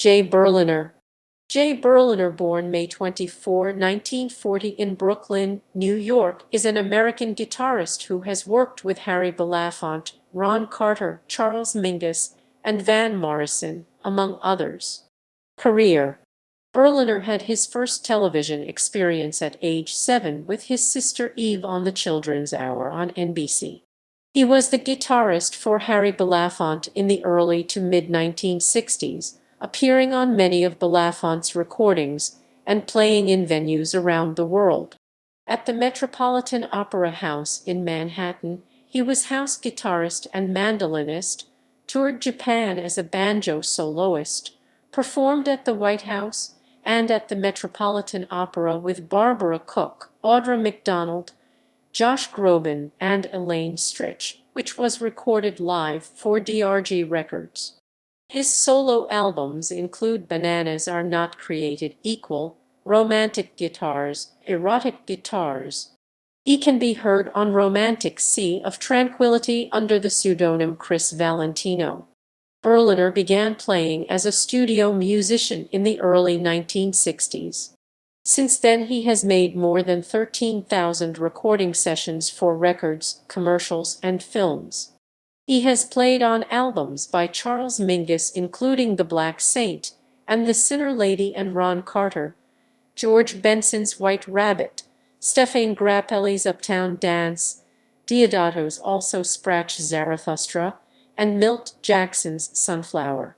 J. Berliner. J. Berliner, born May 24, 1940 in Brooklyn, New York, is an American guitarist who has worked with Harry Belafonte, Ron Carter, Charles Mingus, and Van Morrison, among others. Career. Berliner had his first television experience at age 7 with his sister Eve on The Children's Hour on NBC. He was the guitarist for Harry Belafonte in the early to mid-1960s, appearing on many of Belafonte's recordings and playing in venues around the world. At the Metropolitan Opera House in Manhattan, he was house guitarist and mandolinist, toured Japan as a banjo soloist, performed at the White House and at the Metropolitan Opera with Barbara Cook, Audra McDonald, Josh Groban, and Elaine Stritch, which was recorded live for DRG Records. His solo albums include Bananas Are Not Created Equal, Romantic Guitars, Erotic Guitars. He can be heard on Romantic Sea of Tranquility under the pseudonym Chris Valentino. Berliner began playing as a studio musician in the early 1960s. Since then he has made more than 13,000 recording sessions for records, commercials, and films. He has played on albums by Charles Mingus including The Black Saint and The Sinner Lady and Ron Carter, George Benson's White Rabbit, Stefan Grappelli's Uptown Dance, Diodato's Also Sprach Zarathustra, and Milt Jackson's Sunflower.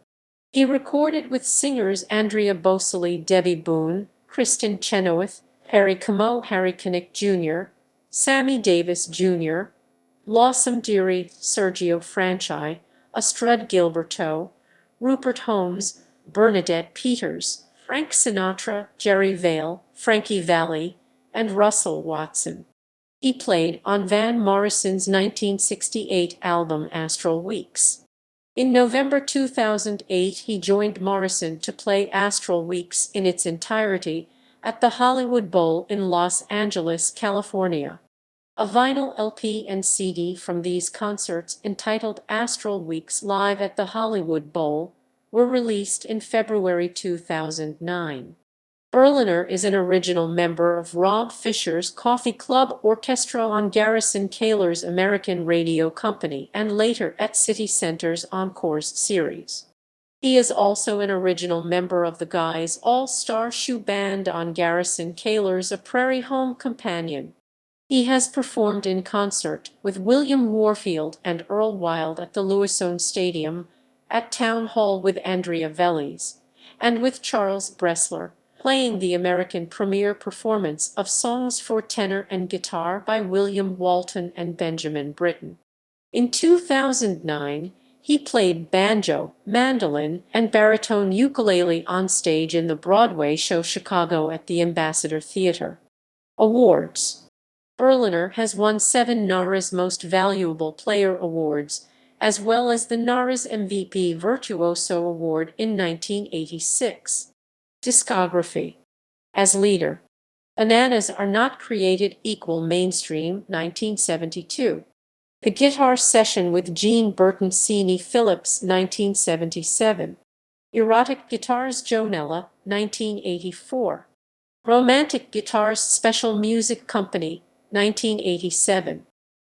He recorded with singers Andrea Bocelli, Debbie Boone, Kristen Chenoweth, Harry Como, Harry Connick Jr., Sammy Davis Jr., Lawsome Deary, Sergio Franchi, Astrud Gilberto, Rupert Holmes, Bernadette Peters, Frank Sinatra, Jerry Vale, Frankie Valli, and Russell Watson. He played on Van Morrison's 1968 album Astral Weeks. In November 2008, he joined Morrison to play Astral Weeks in its entirety at the Hollywood Bowl in Los Angeles, California. A vinyl LP and CD from these concerts entitled Astral Weeks Live at the Hollywood Bowl were released in February 2009. Berliner is an original member of Rob Fisher's Coffee Club Orchestra on Garrison Keillor's American Radio Company and later at City Center's Encores series. He is also an original member of the Guys All-Star Shoe Band on Garrison Keillor's A Prairie Home Companion. He has performed in concert with William Warfield and Earl Wild at the Lewisone Stadium, at Town Hall with Andrea Velez, and with Charles Bressler, playing the American premiere performance of Songs for Tenor and Guitar by William Walton and Benjamin Britten. In 2009, he played banjo, mandolin, and baritone ukulele on stage in the Broadway show Chicago at the Ambassador Theater. Awards. Berliner has won 7 NARA's Most Valuable Player awards, as well as the NARA's MVP Virtuoso Award in 1986. Discography. As leader. Bananas Are Not Created Equal Mainstream, 1972. The Guitar Session with Gene Burton Cini Phillips, 1977. Erotic Guitars Jonella, 1984. Romantic Guitars Special Music Company, 1987.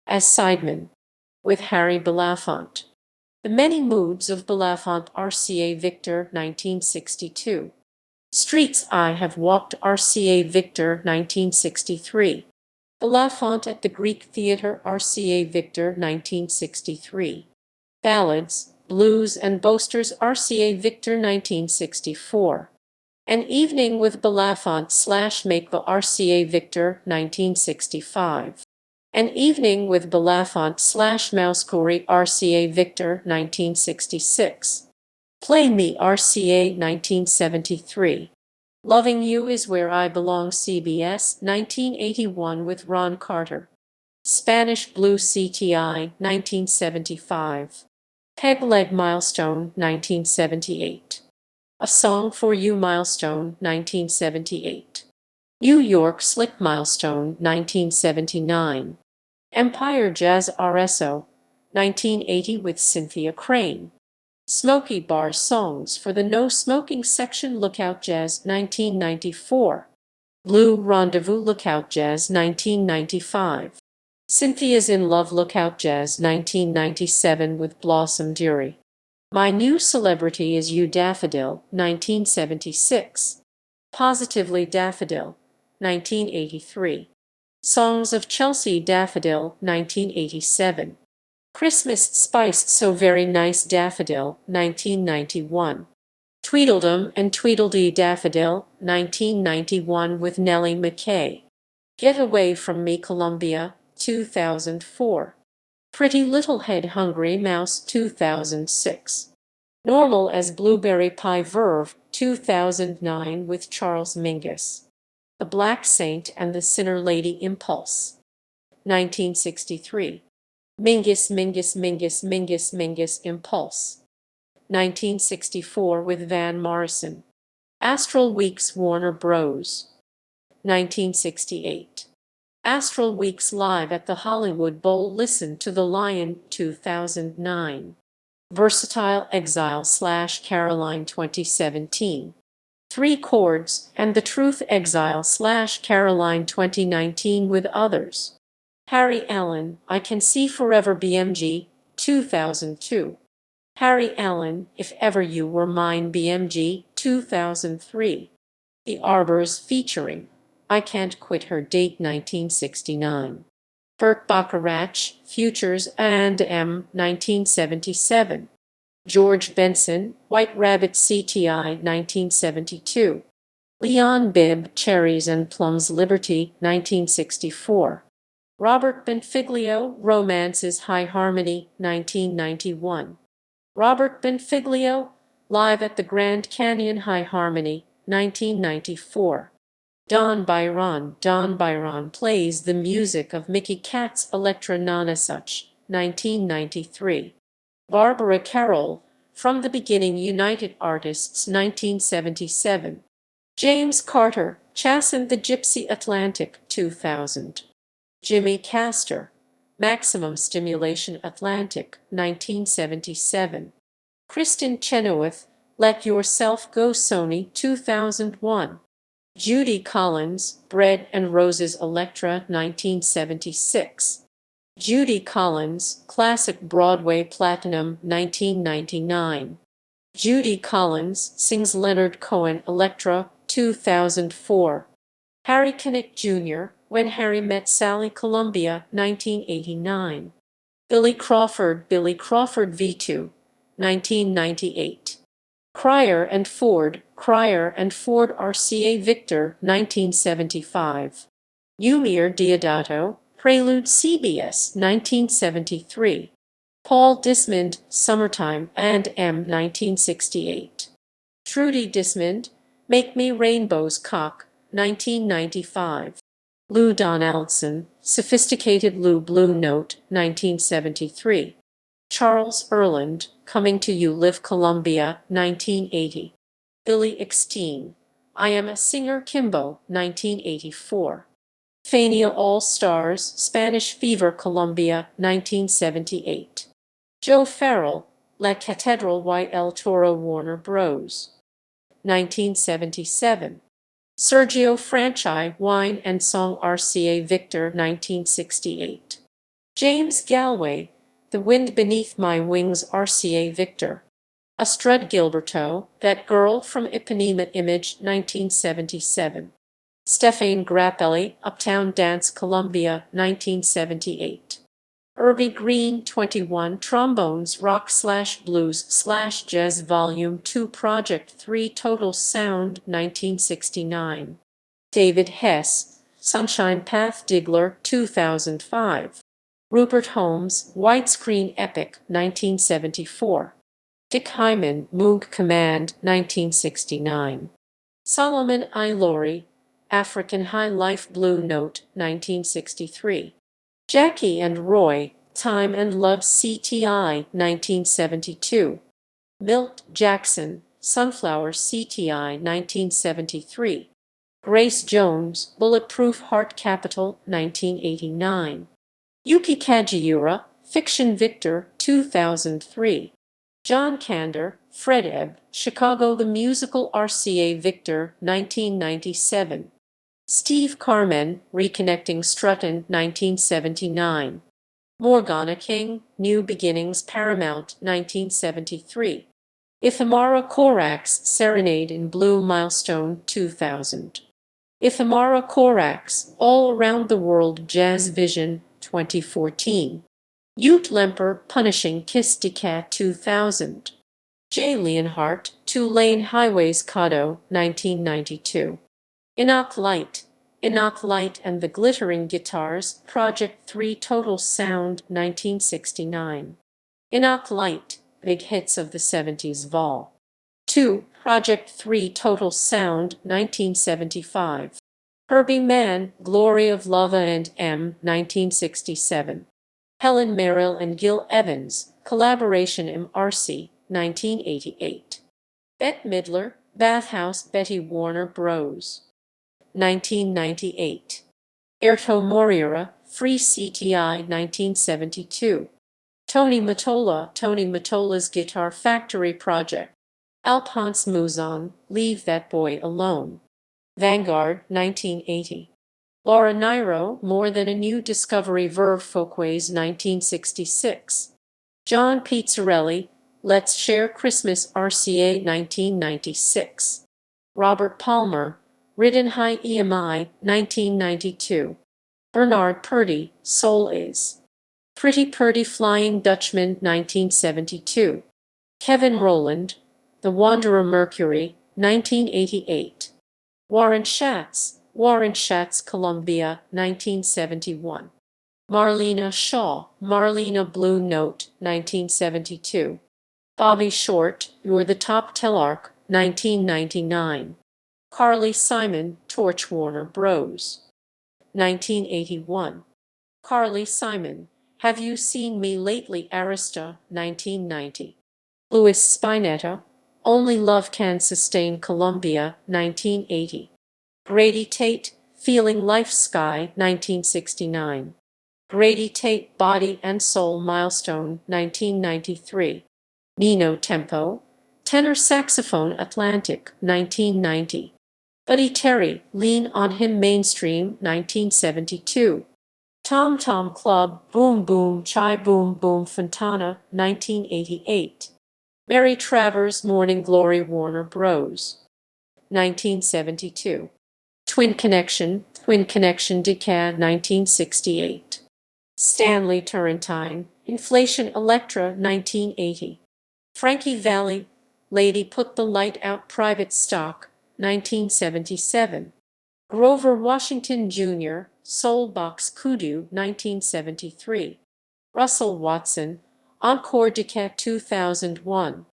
As Sideman. With Harry Belafonte. The Many Moods of Belafonte RCA Victor, 1962. Streets I Have Walked RCA Victor, 1963. Belafonte at the Greek Theatre RCA Victor, 1963. Ballads, Blues and Boasters RCA Victor, 1964. An Evening with Belafonte / Makeba RCA Victor, 1965. An Evening with Belafonte / Mouskouri RCA Victor, 1966. Play Me RCA, 1973. Loving You Is Where I Belong CBS, 1981 with Ron Carter. Spanish Blue CTI, 1975. Peg Leg Milestone, 1978. A Song for You Milestone, 1978. New York Slick Milestone, 1979. Empire Jazz RSO, 1980 with Cynthia Crane. Smokey Bar Songs for the No Smoking Section Lookout Jazz 1994. Blue Rendezvous Lookout Jazz 1995. Cynthia's in Love Lookout Jazz 1997 with Blossom Dury. My New Celebrity Is You Daffodil 1976. Positively Daffodil 1983. Songs of Chelsea Daffodil 1987. Christmas Spice So Very Nice Daffodil 1991. Tweedledum and Tweedledee Daffodil 1991 with Nellie McKay. Get Away From Me Columbia 2004. Pretty Little Head Hungry Mouse 2006. Normal as Blueberry Pie Verve 2009 with Charles Mingus. The Black Saint and the Sinner Lady Impulse 1963. Mingus Mingus Mingus Mingus Mingus Impulse 1964 with Van Morrison. Astral Weeks Warner Bros. 1968. Astral Weeks Live at the Hollywood Bowl. Listen to The Lion 2009. Versatile Exile / Caroline 2017. Three Chords and the Truth Exile / Caroline 2019 with others. Harry Allen, I Can See Forever BMG 2002. Harry Allen, If Ever You Were Mine BMG 2003. The Arbors featuring I Can't Quit Her Date 1969. Burt Bacharach, Futures and M 1977. George Benson, White Rabbit CTI 1972. Leon Bibb, Cherries and Plums Liberty 1964. Robert Benfiglio, Romances High Harmony 1991. Robert Benfiglio, Live at the Grand Canyon High Harmony 1994. Don Byron plays the music of Mickey Katz Electra Nonasuch 1993. Barbara Carroll, From the Beginning United Artists 1977. James Carter, Chasen the Gypsy Atlantic 2000. Jimmy Castor, Maximum Stimulation Atlantic 1977. Kristen Chenoweth, Let Yourself Go Sony 2001. Judy Collins, Bread and Roses Electra 1976. Judy Collins, Classic Broadway Platinum 1999. Judy Collins sings Leonard Cohen Electra 2004. Harry Connick Jr., When Harry Met Sally Columbia 1989. Billy Crawford V2 1998. Cryer and Ford RCA Victor 1975. Eumir Deodato, Prelude CBS 1973. Paul Dismond, Summertime and M 1968. Trudy Dismond, Make Me Rainbow's Cock 1995. Lou Donaldson, Sophisticated Lou Blue Note 1973. Charles Erland, Coming to You Live Columbia 1980. Billy Eckstein, I Am a Singer Kimbo 1984. Fania All Stars, Spanish Fever Columbia 1978. Joe Farrell, La Catedral y El Toro Warner Bros. 1977. Sergio Franchi, Wine and Song RCA Victor 1968. James Galway, The Wind Beneath My Wings RCA Victor. Astrud Gilberto, That Girl from Ipanema Image 1977. Stefane Grappelli, Uptown Dance Columbia 1978. Irby Green 21 Trombones Rock / Blues / Jazz Volume 2 Project 3 Total Sound 1969. David Hess, Sunshine Path Diggler 2005. Rupert Holmes, Widescreen Epic 1974. Dick Hyman, Moog Command 1969. Solomon I. Laurie, African High Life Blue Note 1963. Jackie and Roy, Time and Love CTI 1972. Milt Jackson, Sunflower CTI 1973. Grace Jones, Bulletproof Heart Capital 1989. Yuki Kajiura, Fiction Victor 2003. John Kander, Fred Ebb, Chicago The Musical RCA Victor, 1997. Steve Carmen, Reconnecting Strutton, 1979. Morgana King, New Beginnings Paramount, 1973. Ithamara Korak's Serenade in Blue Milestone, 2000. Ithamara Korak's All Around the World Jazz Vision, 2014. Ute Lemper, Punishing Kiss de Cat, 2000. J. Leonhardt, Two Lane Highways Cado, 1992. Enoch Light and the Glittering Guitars, Project 3 Total Sound, 1969. Enoch Light, Big Hits of the 70s Vol. 2, Project 3 Total Sound, 1975. Herbie Mann, Glory of Lava and M, 1967. Helen Merrill and Gil Evans, Collaboration MRC, 1988. Bette Midler, Bathhouse Betty Warner Bros. 1998. Erto Moriura, Free CTI, 1972. Tony Mottola's Guitar Factory Project. Alphonse Mouzon, Leave That Boy Alone. Vanguard, 1980. Laura Nyro, More Than a New Discovery Verve Folkways, 1966. John Pizzarelli, Let's Share Christmas RCA, 1996. Robert Palmer, Ridden High EMI, 1992. Bernard Purdy, Soul Is. Pretty Purdy Flying Dutchman, 1972. Kevin Rowland, The Wanderer Mercury, 1988. Warren Schatz, Columbia, 1971. Marlena Shaw, Marlena Blue Note, 1972. Bobby Short, You're the Top Telarc, 1999. Carly Simon, Torch Warner Bros. 1981. Carly Simon, Have You Seen Me Lately Arista, 1990. Louis Spinetta, Only Love Can Sustain Columbia, 1980. Grady Tate, Feeling Life Sky, 1969. Grady Tate, Body and Soul Milestone, 1993. Nino Tempo, Tenor Saxophone Atlantic, 1990. Buddy Terry, Lean on Him Mainstream, 1972. Tom Tom Club, Boom Boom Chai Boom Boom Fontana, 1988. Mary Travers, Morning Glory Warner Bros. 1972. Twin Connection Decad, 1968. Stanley Turrentine, Inflation Electra, 1980. Frankie Valli, Lady Put the Light Out Private Stock, 1977. Grover Washington Jr., Soulbox Kudu, 1973. Russell Watson, Encore Decad, 2001.